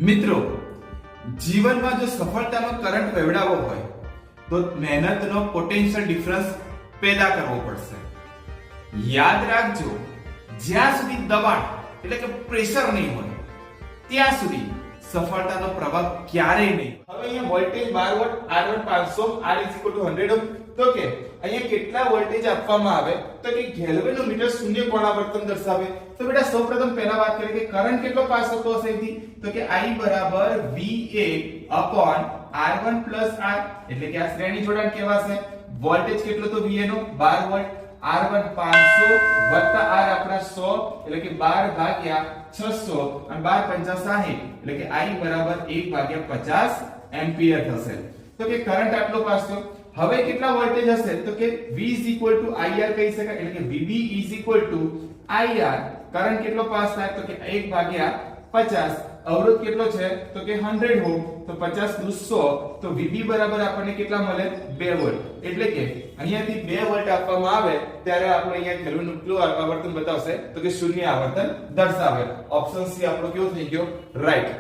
મિત્રો, જીવનમાં જો સફળતાનો કરંટ વહેવડાવવો હોય તો મહેનતનો પોટેન્શિયલ ડિફરન્સ પેદા કરવો પડશે. યાદ રાખજો, જ્યાં સુધી દબાણ એટલે કે પ્રેશર નહીં હોય ત્યાં સુધી સફળતાનો પ્રભાવ ક્યારેય નહીં. હવે અહીંયા voltage 12 volt, R1 500, R 100 ohm. તો કે અહીંયા કેટલા વોલ્ટેજ આપવામાં આવે તો કે ગેલ્વેનોમીટર શૂન્ય કોણાવર્તન દર્શાવે. તો બેટા સૌપ્રથમ પહેલા વાત કરીએ કે કરંટ કેટલો પાસ થતો હશે અહીંથી, તો કે I બરાબર VA upon R1 plus R, એટલે કે આ શ્રેણી જોડાણ કહેવાશે. વોલ્ટેજ કેટલો તો VA નો 12 વોલ્ટ, R1 500 વત્તા R આપણા 100 એટલે કે 12 ભાગ્યા 600 અને 12 5 60 એટલે કે I બરાબર 1 ભાગ્યા 50 એમ્પિયર થશે. તો કે કરંટ આટલો પાસ થયો. હવે કેટલા વોલ્ટેજ હશે તો કે V IR કહી શકાય, એટલે કે VB IR. કરંટ કેટલો પાસ થાય તો કે 1 ભાગ્યા 50. અવરોધ કેટલો છે તો કે 100 ઓહ્મ, તો 50 + 100 તો VB બરાબર આપણને કેટલા મળે 2 વોલ્ટ. એટલે કે અહીંયાથી 2 વોલ્ટ આપવામાં આવે ત્યારે આપણે અહીંયા ગેલ્વેનનું કેટલું આવર્તન બતાવશે તો કે શૂન્ય આવર્તન દર્શાવે. ઓપ્શન સી આપણો કેવો થઈ ગયો રાઈટ.